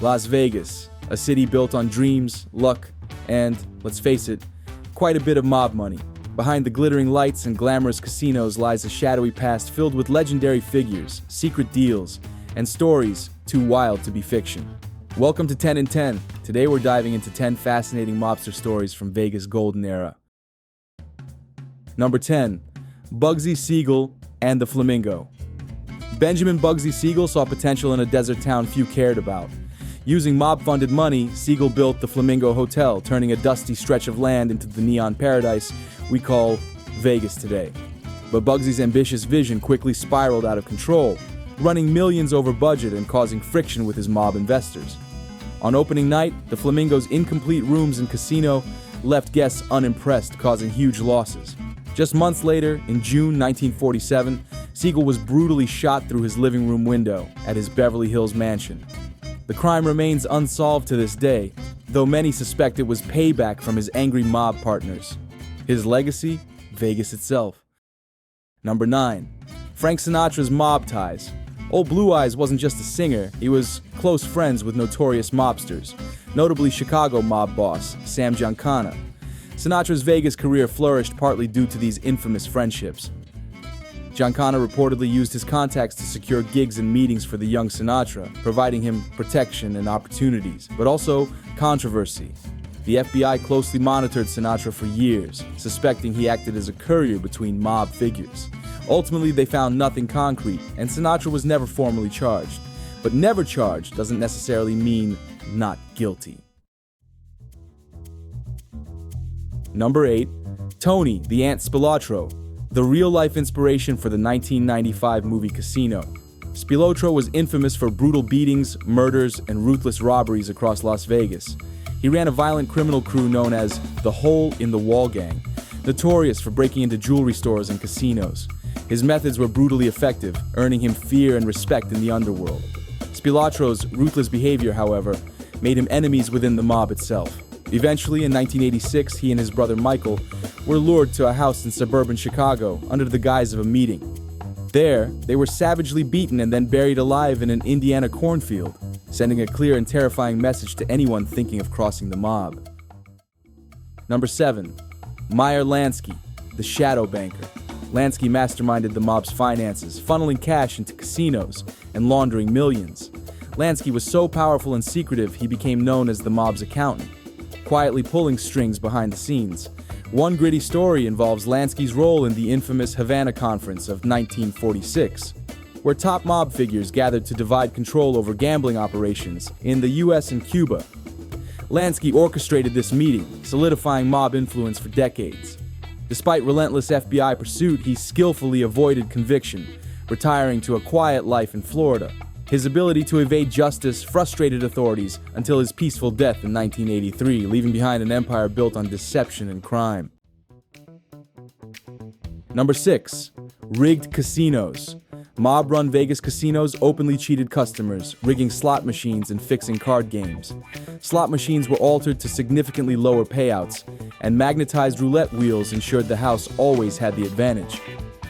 Las Vegas, a city built on dreams, luck, and, let's face it, quite a bit of mob money. Behind the glittering lights and glamorous casinos lies a shadowy past filled with legendary figures, secret deals, and stories too wild to be fiction. Welcome to 10 in 10. Today we're diving into 10 fascinating mobster stories from Vegas' golden era. Number 10. Bugsy Siegel and the Flamingo. Benjamin Bugsy Siegel saw potential in a desert town few cared about. Using mob-funded money, Siegel built the Flamingo Hotel, turning a dusty stretch of land into the neon paradise we call Vegas today. But Bugsy's ambitious vision quickly spiraled out of control, running millions over budget and causing friction with his mob investors. On opening night, the Flamingo's incomplete rooms and casino left guests unimpressed, causing huge losses. Just months later, in June 1947, Siegel was brutally shot through his living room window at his Beverly Hills mansion. The crime remains unsolved to this day, though many suspect it was payback from his angry mob partners. His legacy? Vegas itself. Number 9. Frank Sinatra's mob ties. Old Blue Eyes wasn't just a singer, he was close friends with notorious mobsters, notably Chicago mob boss Sam Giancana. Sinatra's Vegas career flourished partly due to these infamous friendships. Giancana reportedly used his contacts to secure gigs and meetings for the young Sinatra, providing him protection and opportunities, but also controversy. The FBI closely monitored Sinatra for years, suspecting he acted as a courier between mob figures. Ultimately, they found nothing concrete, and Sinatra was never formally charged. But never charged doesn't necessarily mean not guilty. Number 8. Tony, the Ant Spilotro, the real-life inspiration for the 1995 movie Casino. Spilotro was infamous for brutal beatings, murders, and ruthless robberies across Las Vegas. He ran a violent criminal crew known as the Hole in the Wall Gang, notorious for breaking into jewelry stores and casinos. His methods were brutally effective, earning him fear and respect in the underworld. Spilotro's ruthless behavior, however, made him enemies within the mob itself. Eventually, in 1986, he and his brother Michael were lured to a house in suburban Chicago under the guise of a meeting. There, they were savagely beaten and then buried alive in an Indiana cornfield, sending a clear and terrifying message to anyone thinking of crossing the mob. Number 7. Meyer Lansky, the Shadow Banker. Lansky masterminded the mob's finances, funneling cash into casinos and laundering millions. Lansky was so powerful and secretive he became known as the mob's accountant, quietly pulling strings behind the scenes. One gritty story involves Lansky's role in the infamous Havana Conference of 1946, where top mob figures gathered to divide control over gambling operations in the US and Cuba. Lansky orchestrated this meeting, solidifying mob influence for decades. Despite relentless FBI pursuit, he skillfully avoided conviction, retiring to a quiet life in Florida. His ability to evade justice frustrated authorities until his peaceful death in 1983, leaving behind an empire built on deception and crime. Number 6. Rigged casinos. Mob-run Vegas casinos openly cheated customers, rigging slot machines and fixing card games. Slot machines were altered to significantly lower payouts, and magnetized roulette wheels ensured the house always had the advantage.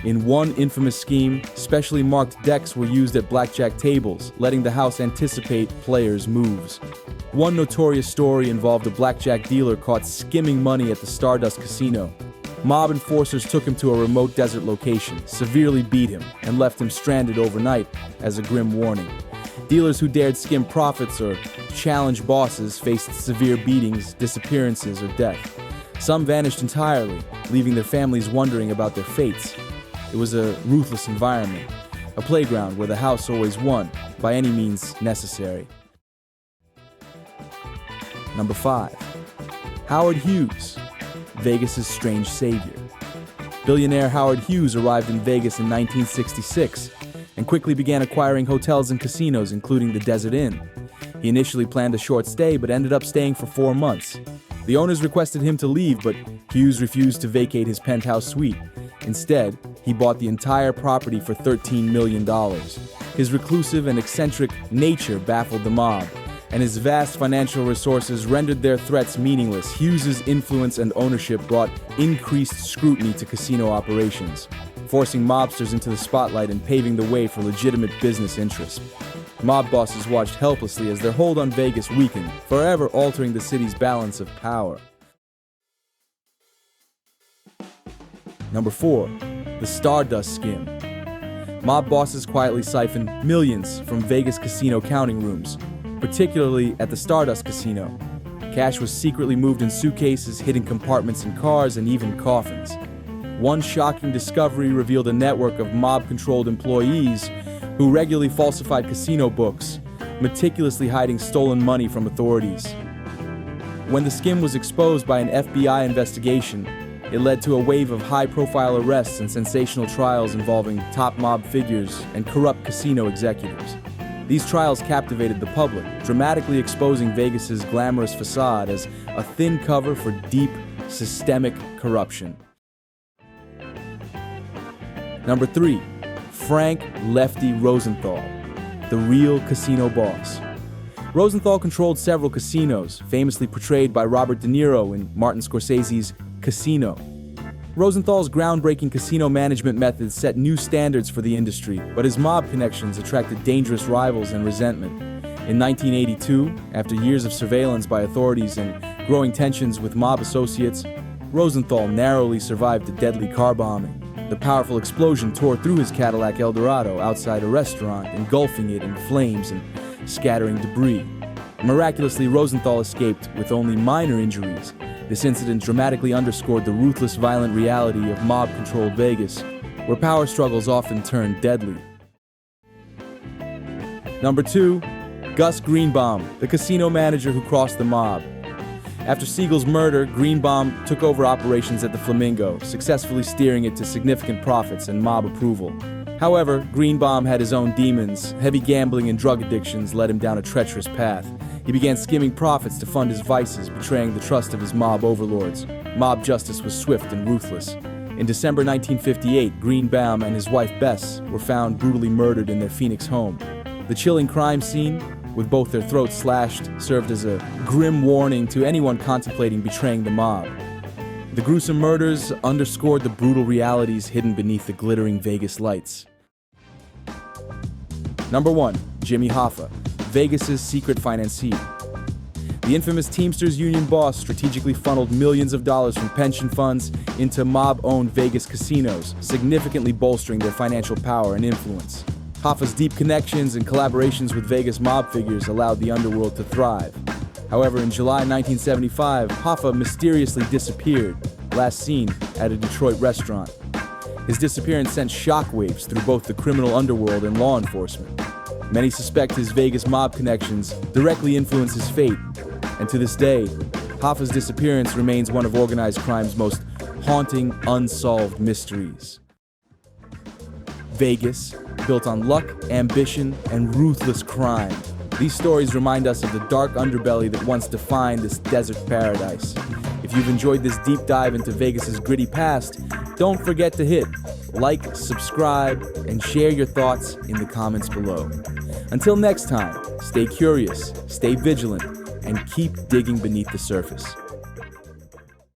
In one infamous scheme, specially marked decks were used at blackjack tables, letting the house anticipate players' moves. One notorious story involved a blackjack dealer caught skimming money at the Stardust Casino. Mob enforcers took him to a remote desert location, severely beat him, and left him stranded overnight as a grim warning. Dealers who dared skim profits or challenge bosses faced severe beatings, disappearances, or death. Some vanished entirely, leaving their families wondering about their fates. It was a ruthless environment, a playground where the house always won, by any means necessary. Number 5. Howard Hughes, Vegas' strange savior. Billionaire Howard Hughes arrived in Vegas in 1966 and quickly began acquiring hotels and casinos, including the Desert Inn. He initially planned a short stay, but ended up staying for 4 months. The owners requested him to leave, but Hughes refused to vacate his penthouse suite. Instead, he bought the entire property for $13 million. His reclusive and eccentric nature baffled the mob, and his vast financial resources rendered their threats meaningless. Hughes's influence and ownership brought increased scrutiny to casino operations, forcing mobsters into the spotlight and paving the way for legitimate business interests. Mob bosses watched helplessly as their hold on Vegas weakened, forever altering the city's balance of power. Number 4. The Stardust Skin. Mob bosses quietly siphoned millions from Vegas casino counting rooms, particularly at the Stardust Casino. Cash was secretly moved in suitcases, hidden compartments in cars, and even coffins. One shocking discovery revealed a network of mob-controlled employees who regularly falsified casino books, meticulously hiding stolen money from authorities. When the skin was exposed by an FBI investigation, it led to a wave of high-profile arrests and sensational trials involving top mob figures and corrupt casino executives. These trials captivated the public, dramatically exposing Vegas's glamorous facade as a thin cover for deep, systemic corruption. Number 3. Frank Lefty Rosenthal, the real casino boss. Rosenthal controlled several casinos, famously portrayed by Robert De Niro in Martin Scorsese's Casino. Rosenthal's groundbreaking casino management methods set new standards for the industry, but his mob connections attracted dangerous rivals and resentment. In 1982, after years of surveillance by authorities and growing tensions with mob associates, Rosenthal narrowly survived a deadly car bombing. The powerful explosion tore through his Cadillac Eldorado outside a restaurant, engulfing it in flames and scattering debris. Miraculously, Rosenthal escaped with only minor injuries. This incident dramatically underscored the ruthless, violent reality of mob-controlled Vegas, where power struggles often turn deadly. Number 2. Gus Greenbomb, the casino manager who crossed the mob. After Siegel's murder, Greenbomb took over operations at the Flamingo, successfully steering it to significant profits and mob approval. However, Greenbomb had his own demons. Heavy gambling and drug addictions led him down a treacherous path. He began skimming profits to fund his vices, betraying the trust of his mob overlords. Mob justice was swift and ruthless. In December 1958, Greenbaum and his wife Bess were found brutally murdered in their Phoenix home. The chilling crime scene, with both their throats slashed, served as a grim warning to anyone contemplating betraying the mob. The gruesome murders underscored the brutal realities hidden beneath the glittering Vegas lights. Number 1. Jimmy Hoffa, Vegas's secret financier. The infamous Teamsters Union boss strategically funneled millions of dollars from pension funds into mob-owned Vegas casinos, significantly bolstering their financial power and influence. Hoffa's deep connections and collaborations with Vegas mob figures allowed the underworld to thrive. However, in July 1975, Hoffa mysteriously disappeared, last seen at a Detroit restaurant. His disappearance sent shockwaves through both the criminal underworld and law enforcement. Many suspect his Vegas mob connections directly influenced his fate, and to this day, Hoffa's disappearance remains one of organized crime's most haunting, unsolved mysteries. Vegas, built on luck, ambition, and ruthless crime. These stories remind us of the dark underbelly that once defined this desert paradise. If you've enjoyed this deep dive into Vegas's gritty past, don't forget to hit like, subscribe, and share your thoughts in the comments below. Until next time, stay curious, stay vigilant, and keep digging beneath the surface.